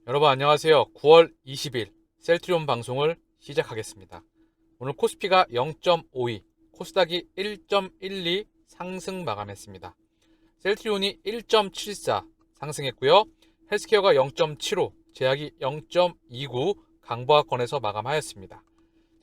여러분 안녕하세요. 9월 20일 셀트리온 방송을 시작하겠습니다. 오늘 코스피가 0.52, 코스닥이 1.12 상승 마감했습니다. 셀트리온이 1.74 상승했고요. 헬스케어가 0.75, 제약이 0.29 강보합권에서 마감하였습니다.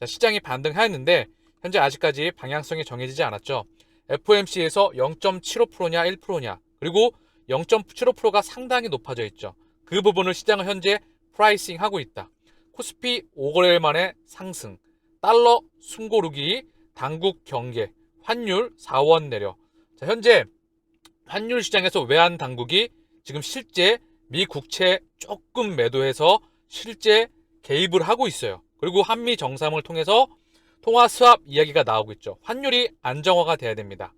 자, 시장이 반등하였는데 현재 아직까지 방향성이 정해지지 않았죠. FOMC에서 0.75%냐 1%냐 그리고 0.75%가 상당히 높아져 있죠. 그 부분을 시장은 현재 프라이싱 하고 있다. 코스피 5거래일 만에 상승, 달러 숨고르기, 당국 경계, 환율 4원 내려. 자, 현재 환율 시장에서 외환 당국이 지금 실제 미 국채 조금 매도해서 실제 개입을 하고 있어요. 그리고 한미 정상을 통해서 통화 스왑 이야기가 나오고 있죠. 환율이 안정화가 돼야 됩니다.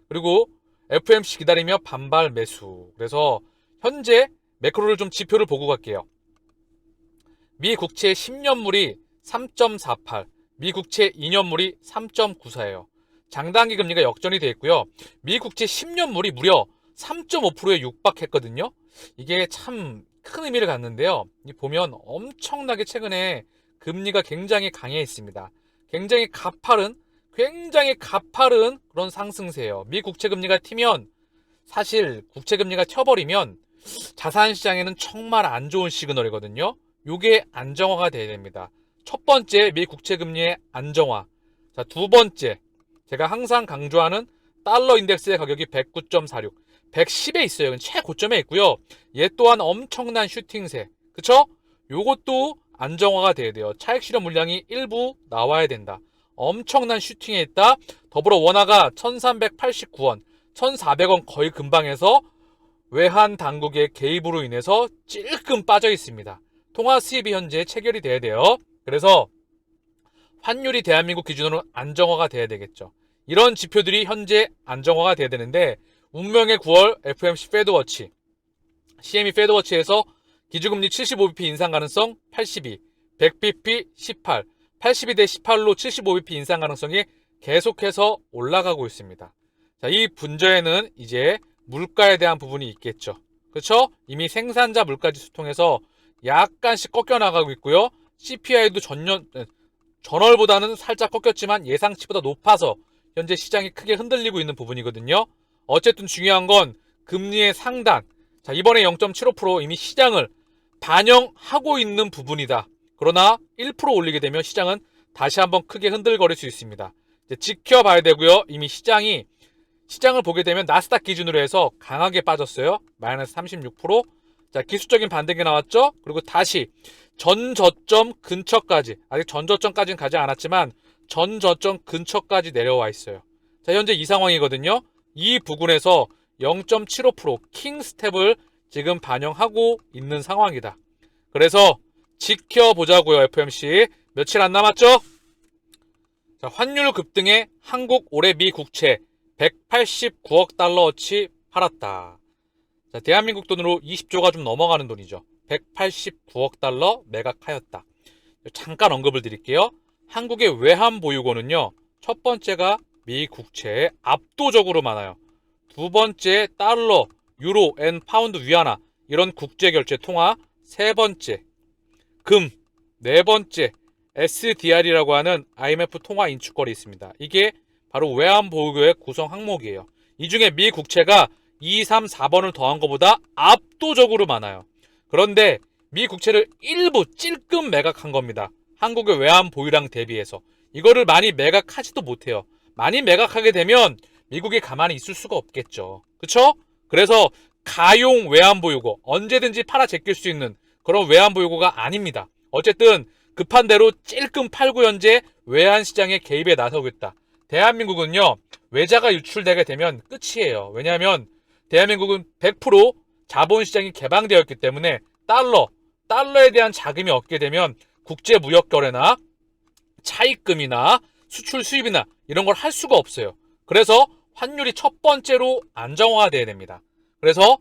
그리고 FOMC 기다리며 반발 매수. 그래서 현재 매크로를 좀 지표를 보고 갈게요. 미 국채 10년물이 3.48, 미 국채 2년물이 3.94예요. 장단기 금리가 역전이 되어 있고요. 미 국채 10년물이 무려 3.5%에 육박했거든요. 이게 참 큰 의미를 갖는데요. 보면 엄청나게 최근에 금리가 굉장히 강해있습니다. 굉장히 가파른 그런 상승세예요. 미 국채 금리가 튀면 사실 국채 금리가 튀어버리면 자산시장에는 정말 안 좋은 시그널이거든요. 이게 안정화가 돼야 됩니다. 첫 번째, 미 국채금리의 안정화. 자, 두 번째, 제가 항상 강조하는 달러 인덱스의 가격이 109.46, 110에 있어요. 최고점에 있고요. 얘 또한 엄청난 슈팅세. 그쵸? 요것도 안정화가 돼야 돼요. 차익 실현 물량이 일부 나와야 된다. 엄청난 슈팅에 있다. 더불어 원화가 1389원, 1400원 거의 근방에서 외환 당국의 개입으로 인해서 찔끔 빠져 있습니다. 통화 수입이 현재 체결이 돼야 돼요. 그래서 환율이 대한민국 기준으로 안정화가 돼야 되겠죠. 이런 지표들이 현재 안정화가 돼야 되는데 운명의 9월 FOMC 패드워치, CME 패드워치에서 기준금리 75bp 인상 가능성 82, 100bp 18, 82 대 18로 75bp 인상 가능성이 계속해서 올라가고 있습니다. 자, 이 분저에는 이제 물가에 대한 부분이 있겠죠. 그렇죠? 이미 생산자 물가지수 통해서 약간씩 꺾여 나가고 있고요. CPI도 전월보다는 살짝 꺾였지만 예상치보다 높아서 현재 시장이 크게 흔들리고 있는 부분이거든요. 어쨌든 중요한 건 금리의 상단. 자, 이번에 0.75% 이미 시장을 반영하고 있는 부분이다. 그러나 1% 올리게 되면 시장은 다시 한번 크게 흔들거릴 수 있습니다. 이제 지켜봐야 되고요. 이미 시장을 보게 되면 나스닥 기준으로 해서 강하게 빠졌어요. 마이너스 36%. 자, 기술적인 반등이 나왔죠. 그리고 다시 전저점 근처까지, 아직 전저점까지는 가지 않았지만 전저점 근처까지 내려와 있어요. 자, 현재 이 상황이거든요. 이 부분에서 0.75% 킹스텝을 지금 반영하고 있는 상황이다. 그래서 지켜보자고요. FOMC 며칠 안 남았죠? 자, 환율 급등에 한국 올해 미 국채 189억 달러어치 팔았다. 자, 대한민국 돈으로 20조가 좀 넘어가는 돈이죠. 189억 달러 매각하였다. 잠깐 언급을 드릴게요. 한국의 외환 보유고는요. 첫 번째가 미 국채에 압도적으로 많아요. 두 번째 달러, 유로, 엔, 파운드, 위안화 이런 국제결제 통화. 세 번째 금. 네 번째 SDR이라고 하는 IMF 통화 인축거래 있습니다. 이게 바로 외환 보유고의 구성 항목이에요. 이 중에 미 국채가 2, 3, 4번을 더한 것보다 압도적으로 많아요. 그런데 미 국채를 일부 찔끔 매각한 겁니다. 한국의 외환 보유량 대비해서. 이거를 많이 매각하지도 못해요. 많이 매각하게 되면 미국이 가만히 있을 수가 없겠죠. 그쵸? 그래서 가용 외환 보유고, 언제든지 팔아 제낄 수 있는 그런 외환 보유고가 아닙니다. 어쨌든 급한 대로 찔끔 팔고 현재 외환 시장에 개입에 나서고 있다. 대한민국은요, 외자가 유출되게 되면 끝이에요. 왜냐하면 대한민국은 100% 자본시장이 개방되어 있기 때문에 달러에 대한 자금이 없게 되면 국제무역거래나 차입금이나 수출 수입이나 이런 걸 할 수가 없어요. 그래서 환율이 첫 번째로 안정화가 돼야 됩니다. 그래서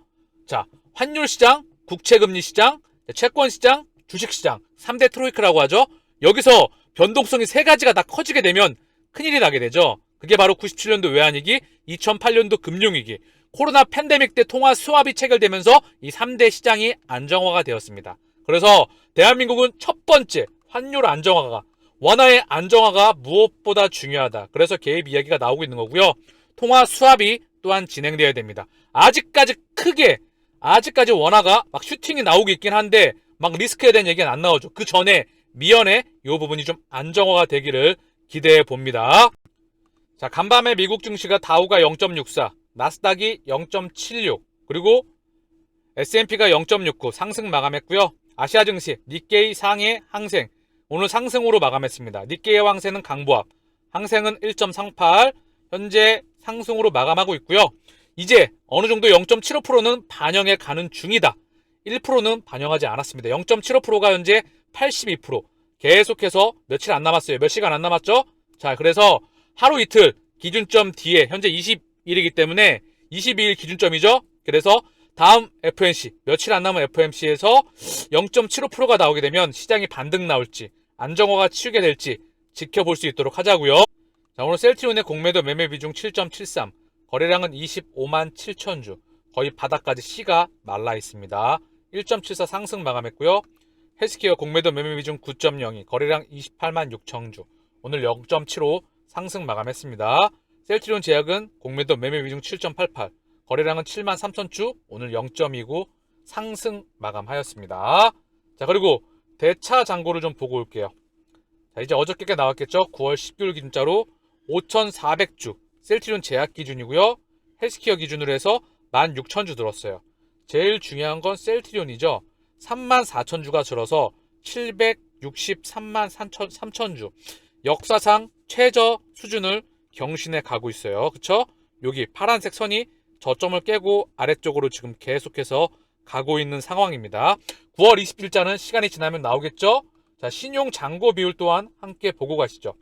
자, 환율 시장, 국채금리 시장, 채권 시장, 주식 시장 3대 트로이크라고 하죠. 여기서 변동성이 세 가지가 다 커지게 되면 큰일이 나게 되죠. 그게 바로 97년도 외환위기, 2008년도 금융위기, 코로나 팬데믹 때 통화 스왑이 체결되면서 이 3대 시장이 안정화가 되었습니다. 그래서 대한민국은 첫 번째 환율 안정화가, 원화의 안정화가 무엇보다 중요하다. 그래서 개입 이야기가 나오고 있는 거고요. 통화 수합이 또한 진행되어야 됩니다. 아직까지 원화가 막 슈팅이 나오고 있긴 한데 막 리스크에 대한 얘기는 안 나오죠. 그 전에 미연에 이 부분이 좀 안정화가 되기를 기대해 봅니다. 자, 간밤에 미국 증시가 다우가 0.64, 나스닥이 0.76, 그리고 S&P가 0.69 상승 마감했고요. 아시아 증시 니케이, 상해, 항생 오늘 상승으로 마감했습니다. 니케이와 항생은 강보합, 항생은 1.38, 현재 상승으로 마감하고 있고요. 이제 어느 정도 0.75%는 반영해 가는 중이다. 1%는 반영하지 않았습니다. 0.75%가 현재 82%. 계속해서 며칠 안 남았어요. 몇 시간 안 남았죠? 자, 그래서 하루 이틀 기준점 뒤에 현재 20일이기 때문에 22일 기준점이죠. 그래서 다음 FOMC, 며칠 안 남은 FOMC에서 0.75%가 나오게 되면 시장이 반등 나올지 안정화가 치우게 될지 지켜볼 수 있도록 하자고요. 자, 오늘 셀트리온의 공매도 매매 비중 7.73, 거래량은 25만 7천 주, 거의 바닥까지 C가 말라 있습니다. 1.74 상승 마감했고요. 헬스케어 공매도 매매 비중 9.02, 거래량 28만 6천 주, 오늘 0.75 상승 마감했습니다. 셀트리온 제약은 공매도 매매 비중 7.88, 거래량은 7만 3천 주, 오늘 0.29 상승 마감하였습니다. 자, 그리고 대차 잔고를 좀 보고 올게요. 자, 이제 어저께 나왔겠죠? 9월 10개월 기준자로 5,400주, 셀트리온 제약 기준이고요. 헬스케어 기준으로 해서 16,000주 들었어요. 제일 중요한 건 셀트리온이죠. 34,000주가 줄어서 763만 3,000주. 역사상 최저 수준을 경신해 가고 있어요. 그쵸? 여기 파란색 선이 저점을 깨고 아래쪽으로 지금 계속해서 가고 있는 상황입니다. 9월 20일자는 시간이 지나면 나오겠죠? 자, 신용 잔고 비율 또한 함께 보고 가시죠.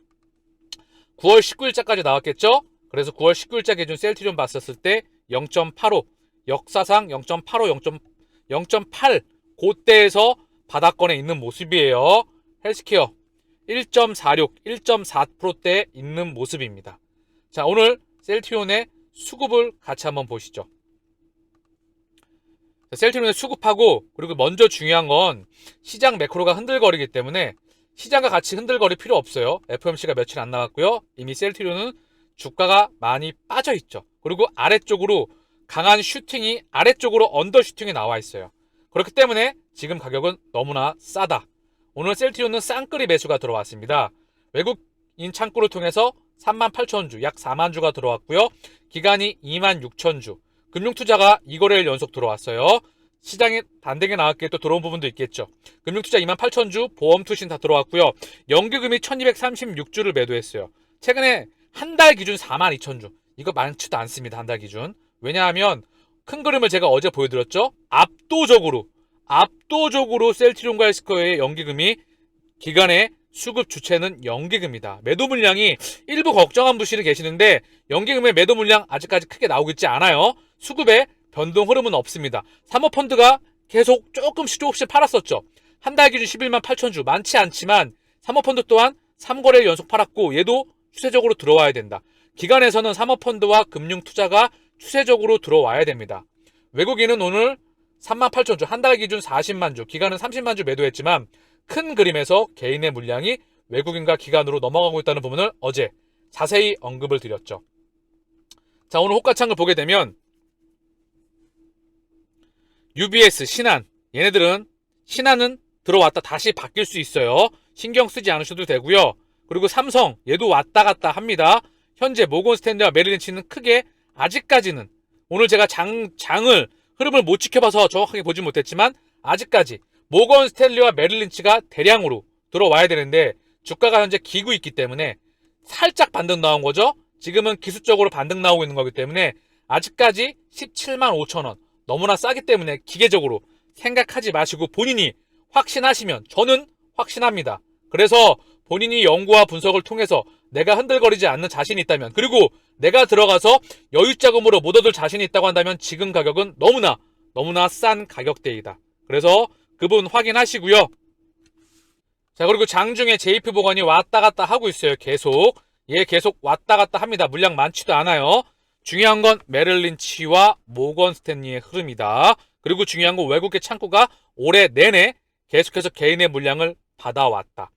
9월 19일자까지 나왔겠죠? 그래서 9월 19일자 기준 셀트리온 봤었을 때 0.85, 역사상 0.85, 0.8 그때에서 바닥권에 있는 모습이에요. 헬스케어 1.46, 1.4%대에 있는 모습입니다. 자, 오늘 셀트리온의 수급을 같이 한번 보시죠. 자, 셀트리온의 수급하고, 그리고 먼저 중요한 건 시장 매크로가 흔들거리기 때문에 시장과 같이 흔들거릴 필요 없어요. FOMC가 며칠 안 남았고요. 이미 셀트리온은 주가가 많이 빠져 있죠. 그리고 아래쪽으로 강한 슈팅이, 아래쪽으로 언더 슈팅이 나와 있어요. 그렇기 때문에 지금 가격은 너무나 싸다. 오늘 셀트리온은 쌍끌이 매수가 들어왔습니다. 외국인 창구를 통해서 38,000주, 약 4만 주가 들어왔고요. 기간이 2만 6천 주. 금융투자가 2거래일 연속 들어왔어요. 시장에 단되게 나왔기에 또 들어온 부분도 있겠죠. 금융투자 2만 8천 주, 보험투신 다 들어왔고요. 연기금이 1236주를 매도했어요. 최근에 한 달 기준 4만 2천 주. 이거 많지도 않습니다. 한 달 기준. 왜냐하면 큰 그림을 제가 어제 보여드렸죠. 압도적으로 셀트리온과 헬스케어의 연기금이, 기간의 수급 주체는 연기금이다. 매도 물량이 일부 걱정한 분들이 계시는데 연기금의 매도 물량 아직까지 크게 나오고 있지 않아요. 수급에 변동 흐름은 없습니다. 사모펀드가 계속 조금씩 팔았었죠. 한 달 기준 11만 8천 주, 많지 않지만 사모펀드 또한 3거래일 연속 팔았고 얘도 추세적으로 들어와야 된다. 기관에서는 사모펀드와 금융투자가 추세적으로 들어와야 됩니다. 외국인은 오늘 3만 8천 주, 한 달 기준 40만 주, 기관은 30만 주 매도했지만 큰 그림에서 개인의 물량이 외국인과 기관으로 넘어가고 있다는 부분을 어제 자세히 언급을 드렸죠. 자, 오늘 호가창을 보게 되면 UBS, 신한, 얘네들은 신한은 들어왔다 다시 바뀔 수 있어요. 신경 쓰지 않으셔도 되고요. 그리고 삼성, 얘도 왔다 갔다 합니다. 현재 모건스탠리와 메릴린치는 크게 아직까지는, 오늘 제가 장을 흐름을 못 지켜봐서 정확하게 보진 못했지만 아직까지 모건스탠리와 메릴린치가 대량으로 들어와야 되는데 주가가 현재 기고 있기 때문에 살짝 반등 나온 거죠. 지금은 기술적으로 반등 나오고 있는 거기 때문에 아직까지 17만 5천 원 너무나 싸기 때문에 기계적으로 생각하지 마시고 본인이 확신하시면, 저는 확신합니다. 그래서 본인이 연구와 분석을 통해서 내가 흔들거리지 않는 자신이 있다면, 그리고 내가 들어가서 여유자금으로 못 얻을 자신이 있다고 한다면 지금 가격은 너무나 싼 가격대이다. 그래서 그분 확인하시고요. 자, 그리고 장중에 JP보건이 왔다 갔다 하고 있어요. 계속 왔다 갔다 합니다. 물량 많지도 않아요. 중요한 건 메릴린치와 모건스탠리의 흐름이다. 그리고 중요한 건 외국계 창구가 올해 내내 계속해서 개인의 물량을 받아왔다.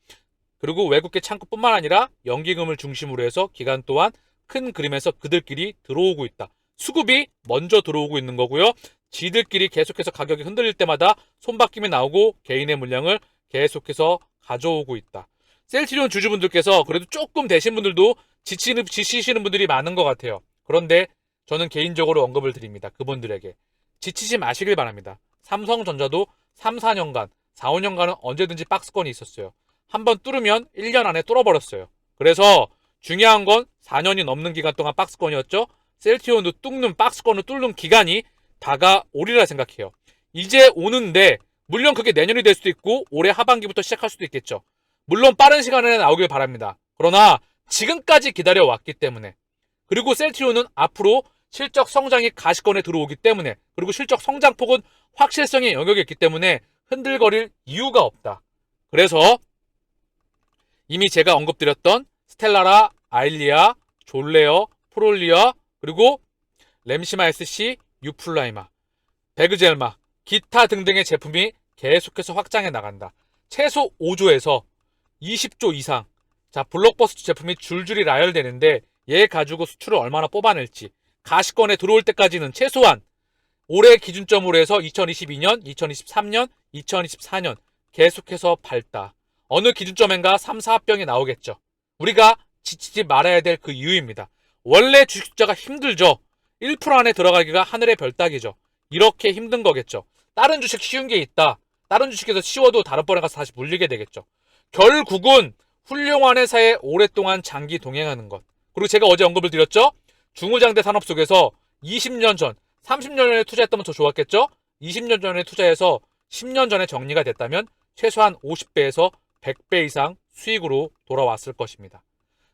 그리고 외국계 창구뿐만 아니라 연기금을 중심으로 해서 기간 또한 큰 그림에서 그들끼리 들어오고 있다. 수급이 먼저 들어오고 있는 거고요. 지들끼리 계속해서 가격이 흔들릴 때마다 손바뀜이 나오고 개인의 물량을 계속해서 가져오고 있다. 셀트리온 주주분들께서 그래도 조금 되신 분들도 지치시는 분들이 많은 것 같아요. 그런데 저는 개인적으로 언급을 드립니다. 그분들에게. 지치지 마시길 바랍니다. 삼성전자도 3, 4년간, 4, 5년간은 언제든지 박스권이 있었어요. 한번 뚫으면 1년 안에 뚫어버렸어요. 그래서 중요한 건 4년이 넘는 기간 동안 박스권이었죠. 셀트리온도 박스권을 뚫는 기간이 다가오리라 생각해요. 이제 오는데 물론 그게 내년이 될 수도 있고 올해 하반기부터 시작할 수도 있겠죠. 물론 빠른 시간 안에 나오길 바랍니다. 그러나 지금까지 기다려왔기 때문에 그리고 셀트리온은 앞으로 실적 성장이 가시권에 들어오기 때문에 그리고 실적 성장폭은 확실성의 영역에 있기 때문에 흔들거릴 이유가 없다. 그래서 이미 제가 언급드렸던 스텔라라, 아일리아, 졸레어, 프롤리아 그리고 램시마 SC, 유플라이마, 베그젤마, 기타 등등의 제품이 계속해서 확장해 나간다. 최소 5조에서 20조 이상. 자, 블록버스터 제품이 줄줄이 나열되는데 얘 가지고 수출을 얼마나 뽑아낼지. 가시권에 들어올 때까지는 최소한 올해 기준점으로 해서 2022년, 2023년, 2024년 계속해서 밟다. 어느 기준점인가 3, 4합병이 나오겠죠. 우리가 지치지 말아야 될 그 이유입니다. 원래 주식 투자가 힘들죠. 1% 안에 들어가기가 하늘의 별 따기죠. 이렇게 힘든 거겠죠. 다른 주식 쉬운 게 있다. 다른 주식에서 쉬워도 다른 번에 가서 다시 물리게 되겠죠. 결국은 훌륭한 회사에 오랫동안 장기 동행하는 것. 그리고 제가 어제 언급을 드렸죠. 중후장대 산업 속에서 20년 전, 30년 전에 투자했다면 더 좋았겠죠. 20년 전에 투자해서 10년 전에 정리가 됐다면 최소한 50배에서 100배 이상 수익으로 돌아왔을 것입니다.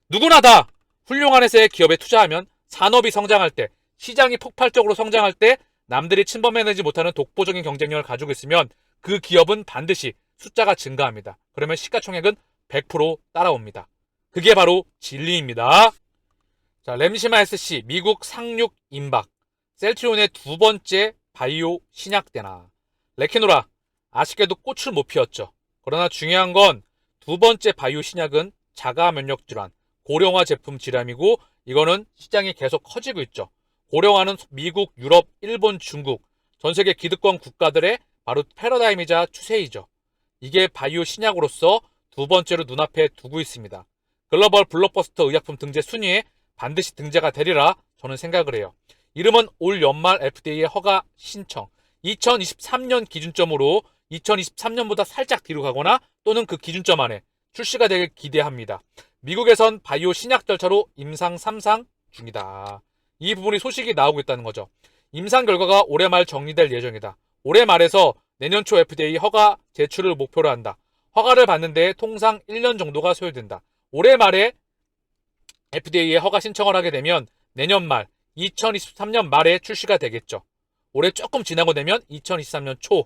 누구나 다 훌륭한 회사의 기업에 투자하면 산업이 성장할 때, 시장이 폭발적으로 성장할 때 남들이 침범해내지 못하는 독보적인 경쟁력을 가지고 있으면 그 기업은 반드시 숫자가 증가합니다. 그러면 시가총액은 100% 따라옵니다. 그게 바로 진리입니다. 자, 램시마 SC 미국 상륙 임박, 셀트리온의 두 번째 바이오 신약대나, 레키노라 아쉽게도 꽃을 못 피웠죠. 그러나 중요한 건 두 번째 바이오 신약은 자가 면역 질환, 고령화 제품 질환이고 이거는 시장이 계속 커지고 있죠. 고령화는 미국, 유럽, 일본, 중국 전 세계 기득권 국가들의 바로 패러다임이자 추세이죠. 이게 바이오 신약으로서 두 번째로 눈앞에 두고 있습니다. 글로벌 블록버스터 의약품 등재 순위에 반드시 등재가 되리라 저는 생각을 해요. 이름은 올 연말 FDA의 허가 신청, 2023년 기준점으로 2023년보다 살짝 뒤로 가거나 또는 그 기준점 안에 출시가 되길 기대합니다. 미국에선 바이오 신약 절차로 임상 3상 중이다. 이 부분이 소식이 나오고 있다는 거죠. 임상 결과가 올해 말 정리될 예정이다. 올해 말에서 내년 초 FDA 허가 제출을 목표로 한다. 허가를 받는 데 통상 1년 정도가 소요된다. 올해 말에 FDA에 허가 신청을 하게 되면 내년 말 2023년 말에 출시가 되겠죠. 올해 조금 지나고 되면 2023년 초.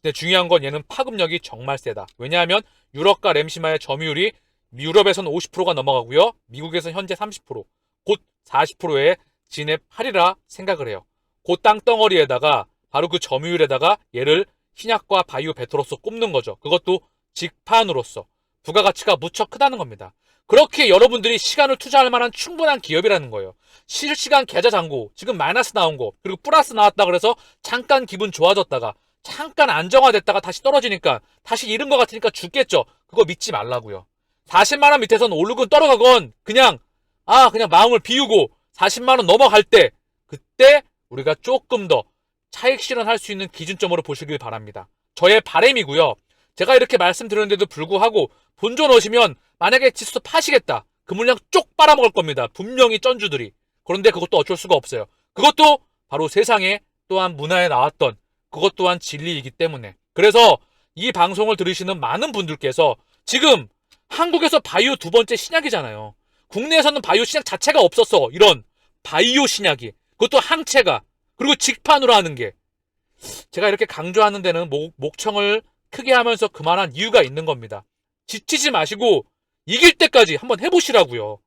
근데 중요한 건 얘는 파급력이 정말 세다. 왜냐하면 유럽과 램시마의 점유율이 유럽에서는 50%가 넘어가고요. 미국에서는 현재 30%, 곧 40%에 진입하리라 생각을 해요. 그 땅덩어리에다가 바로 그 점유율에다가 얘를 신약과 바이오 베터로서 꼽는 거죠. 그것도 직판으로서 부가가치가 무척 크다는 겁니다. 그렇게 여러분들이 시간을 투자할 만한 충분한 기업이라는 거예요. 실시간 계좌 잔고, 지금 마이너스 나온 거, 그리고 플러스 나왔다 그래서 잠깐 기분 좋아졌다가 잠깐 안정화됐다가 다시 떨어지니까 다시 잃은 것 같으니까 죽겠죠. 그거 믿지 말라고요. 40만 원 밑에서는 오르건 떨어가건 그냥 마음을 비우고 40만 원 넘어갈 때 그때 우리가 조금 더 차익 실현할 수 있는 기준점으로 보시길 바랍니다. 저의 바람이고요. 제가 이렇게 말씀드렸는데도 불구하고 본전 넣으시면 만약에 지수 파시겠다. 그 물량 쪽 빨아먹을 겁니다. 분명히 쩐주들이. 그런데 그것도 어쩔 수가 없어요. 그것도 바로 세상에 또한 문화에 나왔던 그것 또한 진리이기 때문에. 그래서 이 방송을 들으시는 많은 분들께서 지금 한국에서 바이오 두 번째 신약이잖아요. 국내에서는 바이오 신약 자체가 없었어. 이런 바이오 신약이. 그것도 항체가. 그리고 직판으로 하는 게. 제가 이렇게 강조하는 데는 목청을 크게 하면서 그만한 이유가 있는 겁니다. 지치지 마시고 이길 때까지 한번 해보시라고요.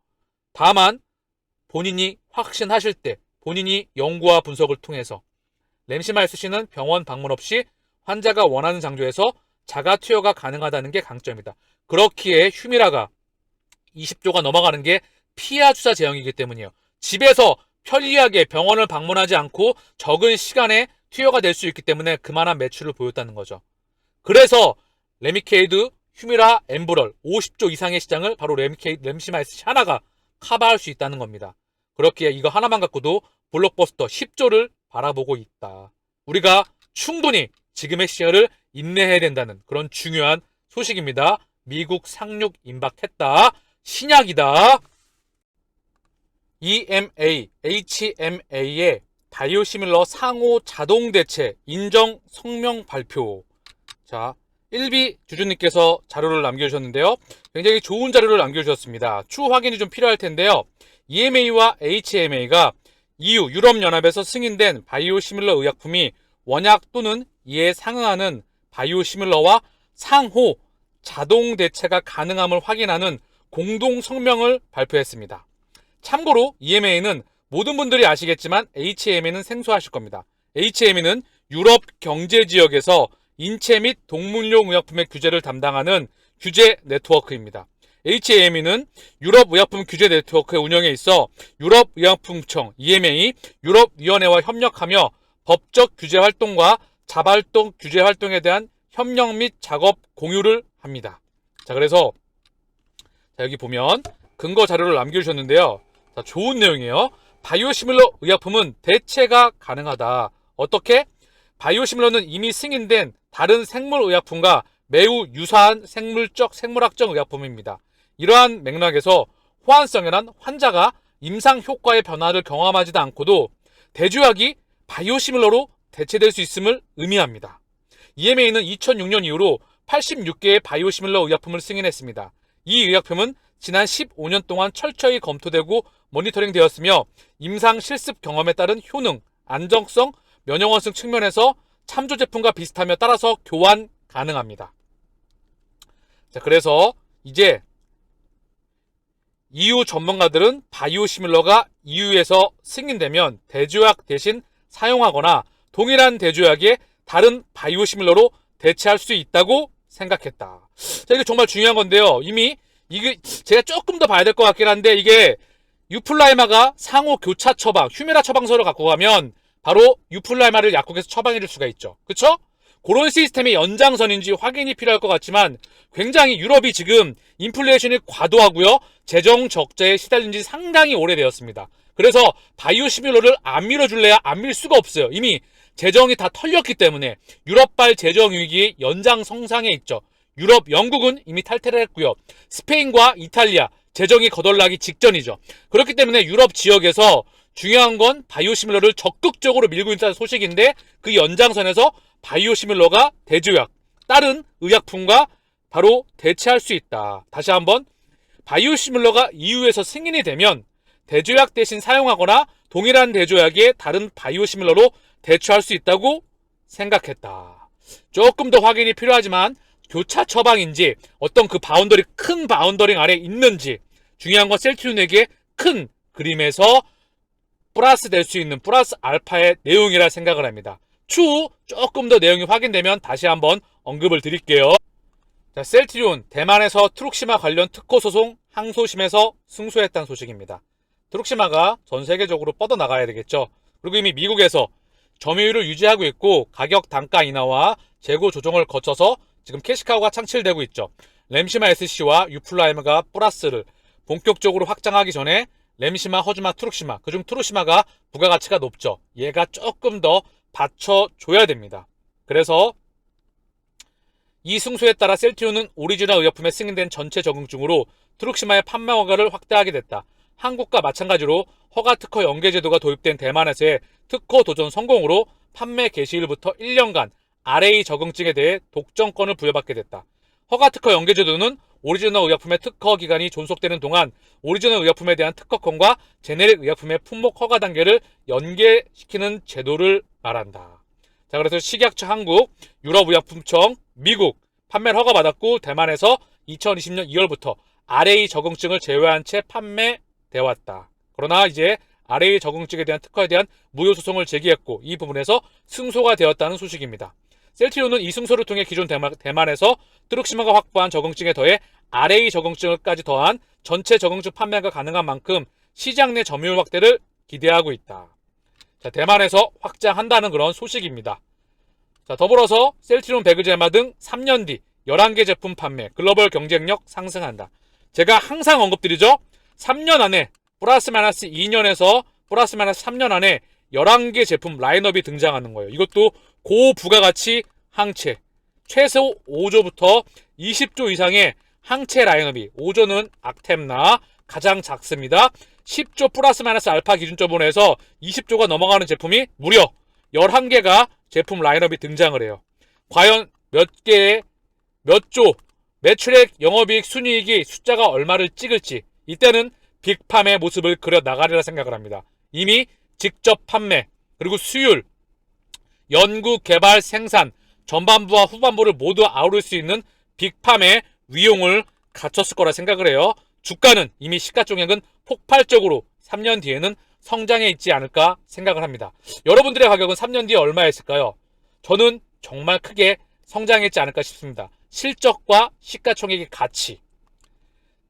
다만 본인이 확신하실 때 본인이 연구와 분석을 통해서 램시마 SC는 병원 방문 없이 환자가 원하는 장소에서 자가 투여가 가능하다는 게 강점이다. 그렇기에 휴미라가 20조가 넘어가는 게 피하 주사 제형이기 때문이에요. 집에서 편리하게 병원을 방문하지 않고 적은 시간에 투여가 될 수 있기 때문에 그만한 매출을 보였다는 거죠. 그래서 레미케이드, 휴미라, 엠브럴 50조 이상의 시장을 바로 램시마 SC 하나가 커버할 수 있다는 겁니다. 그렇기에 이거 하나만 갖고도 블록버스터 10조를 바라보고 있다. 우리가 충분히 지금의 시절을 인내해야 된다는 그런 중요한 소식입니다. 미국 상륙 임박했다. 신약이다. EMA, HMA의 바이오시밀러 상호 자동 대체 인정 성명 발표. 자, 1비 주주님께서 자료를 남겨주셨는데요. 굉장히 좋은 자료를 남겨주셨습니다. 추후 확인이 좀 필요할 텐데요. EMA와 HMA가 EU 유럽연합에서 승인된 바이오시밀러 의약품이 원약 또는 이에 상응하는 바이오시밀러와 상호 자동 대체가 가능함을 확인하는 공동 성명을 발표했습니다. 참고로 EMA는 모든 분들이 아시겠지만 HMA는 생소하실 겁니다. HMA는 유럽 경제지역에서 인체 및 동물용 의약품의 규제를 담당하는 규제 네트워크입니다. HMA는 유럽 의약품 규제 네트워크의 운영에 있어 유럽 의약품청 EMA, 유럽위원회와 협력하며 법적 규제 활동과 자발동 규제 활동에 대한 협력 및 작업 공유를 합니다. 자, 그래서 여기 보면 근거 자료를 남겨주셨는데요. 자, 좋은 내용이에요. 바이오시밀러 의약품은 대체가 가능하다. 어떻게? 바이오시밀러는 이미 승인된 다른 생물의약품과 매우 유사한 생물학적 의약품입니다. 이러한 맥락에서 호환성에는 환자가 임상 효과의 변화를 경험하지도 않고도 대조약이 바이오시밀러로 대체될 수 있음을 의미합니다. EMA는 2006년 이후로 86개의 바이오시밀러 의약품을 승인했습니다. 이 의약품은 지난 15년 동안 철저히 검토되고 모니터링 되었으며 임상 실습 경험에 따른 효능, 안정성, 면역원성 측면에서 참조 제품과 비슷하며 따라서 교환 가능합니다. 자, 그래서 이제 EU 전문가들은 바이오시밀러가 EU에서 승인되면 대조약 대신 사용하거나 동일한 대조약에 다른 바이오시밀러로 대체할 수 있다고 생각했다. 자, 이게 정말 중요한 건데요. 이미 이게 제가 조금 더 봐야 될 것 같긴 한데 이게 유플라이마가 상호 교차 처방, 휴미라 처방서를 갖고 가면 바로 유플라이마를 약국에서 처방해 줄 수가 있죠. 그쵸? 그런 시스템의 연장선인지 확인이 필요할 것 같지만 굉장히 유럽이 지금 인플레이션이 과도하고요. 재정 적자에 시달린 지 상당히 오래되었습니다. 그래서 바이오시밀러를 안 밀어줄래야 안 밀 수가 없어요. 이미 재정이 다 털렸기 때문에 유럽발 재정 위기의 연장선상에 있죠. 유럽, 영국은 이미 탈퇴를 했고요. 스페인과 이탈리아 재정이 거덜나기 직전이죠. 그렇기 때문에 유럽 지역에서 중요한 건 바이오시밀러를 적극적으로 밀고 있다는 소식인데 그 연장선에서 바이오시밀러가 대조약, 다른 의약품과 바로 대체할 수 있다. 다시 한번 바이오시밀러가 EU에서 승인이 되면 대조약 대신 사용하거나 동일한 대조약에 다른 바이오시밀러로 대처할 수 있다고 생각했다. 조금 더 확인이 필요하지만 교차 처방인지 어떤 그 바운더리 큰 바운더링 아래 있는지 중요한 건 셀트리온에게 큰 그림에서 플러스 될 수 있는 플러스 알파의 내용이라 생각을 합니다. 추후 조금 더 내용이 확인되면 다시 한번 언급을 드릴게요. 자, 셀트리온 대만에서 트룩시마 관련 특허 소송 항소심에서 승소했다는 소식입니다. 트룩시마가 전 세계적으로 뻗어나가야 되겠죠. 그리고 이미 미국에서 점유율을 유지하고 있고 가격 단가 인하와 재고 조정을 거쳐서 지금 캐시카우가 창출되고 있죠. 램시마 SC와 유플라이마가 플러스를 본격적으로 확장하기 전에 램시마, 허즈마, 트룩시마, 그중 트룩시마가 부가가치가 높죠. 얘가 조금 더 받쳐줘야 됩니다. 그래서 이 승소에 따라 셀트리온은 오리지널 의약품에 승인된 전체 적응증으로 트룩시마의 판매 허가를 확대하게 됐다. 한국과 마찬가지로 허가 특허 연계 제도가 도입된 대만에서의 특허 도전 성공으로 판매 개시일부터 1년간 RA 적응증에 대해 독점권을 부여받게 됐다. 허가 특허 연계 제도는 오리지널 의약품의 특허 기간이 존속되는 동안 오리지널 의약품에 대한 특허권과 제네릭 의약품의 품목 허가 단계를 연계시키는 제도를 말한다. 자, 그래서 식약처 한국, 유럽의약품청, 미국 판매를 허가받았고 대만에서 2020년 2월부터 RA 적응증을 제외한 채 판매돼 왔다. 그러나 이제 RA 적응증에 대한 특허에 대한 무효 소송을 제기했고 이 부분에서 승소가 되었다는 소식입니다. 셀트리온은 이 승소를 통해 기존 대만에서 트룩시마가 확보한 적응증에 더해 RA 적응증까지 더한 전체 적응증 판매가 가능한 만큼 시장 내 점유율 확대를 기대하고 있다. 자, 대만에서 확장한다는 그런 소식입니다. 자, 더불어서 셀트리온 배그제마 등 3년 뒤 11개 제품 판매, 글로벌 경쟁력 상승한다. 제가 항상 언급드리죠. 3년 안에 플러스 마이너스 2년에서 플러스 마이너스 3년 안에 11개 제품 라인업이 등장하는 거예요. 이것도 고부가가치 항체, 최소 5조부터 20조 이상의 항체 라인업이, 5조는 악템나 가장 작습니다. 10조 플러스 마이너스 알파 기준점으로 해서 20조가 넘어가는 제품이 무려 11개가 제품 라인업이 등장을 해요. 과연 몇 개의 몇 조, 매출액, 영업이익, 순이익이 숫자가 얼마를 찍을지 이때는 빅팜의 모습을 그려나가리라 생각을 합니다. 이미 직접 판매, 그리고 수율, 연구, 개발, 생산, 전반부와 후반부를 모두 아우를 수 있는 빅팜의 위용을 갖췄을 거라 생각을 해요. 주가는 이미 시가총액은 폭발적으로 3년 뒤에는 성장해 있지 않을까 생각을 합니다. 여러분들의 가격은 3년 뒤에 얼마였을까요? 저는 정말 크게 성장했지 않을까 싶습니다. 실적과 시가총액의 가치.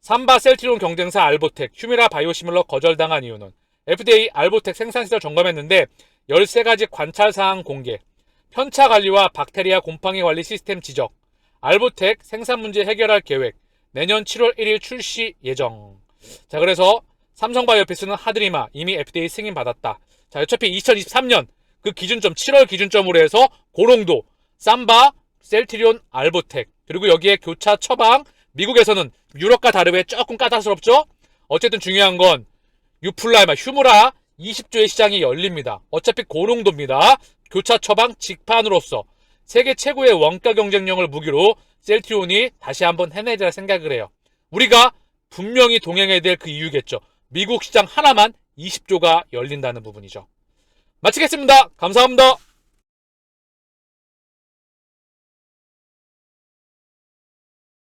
삼바 셀트리온 경쟁사 알보텍, 휴미라 바이오시밀러 거절당한 이유는 FDA 알보텍 생산시설 점검했는데 13가지 관찰사항 공개, 편차 관리와 박테리아 곰팡이 관리 시스템 지적, 알보텍 생산 문제 해결할 계획, 내년 7월 1일 출시 예정. 자, 그래서 삼성바이오피스는 하드리마 이미 FDA 승인 받았다. 자, 어차피 2023년 그 기준점 7월 기준점으로 해서 고농도 삼바, 셀트리온, 알보텍, 그리고 여기에 교차 처방, 미국에서는 유럽과 다르게 조금 까다롭죠? 어쨌든 중요한 건 유플라이마, 휴무라 20조의 시장이 열립니다. 어차피 고농도입니다. 교차 처방 직판으로서 세계 최고의 원가 경쟁력을 무기로 셀트리온이 다시 한번 해내자 생각을 해요. 우리가 분명히 동행해야 될 그 이유겠죠. 미국 시장 하나만 20조가 열린다는 부분이죠. 마치겠습니다. 감사합니다.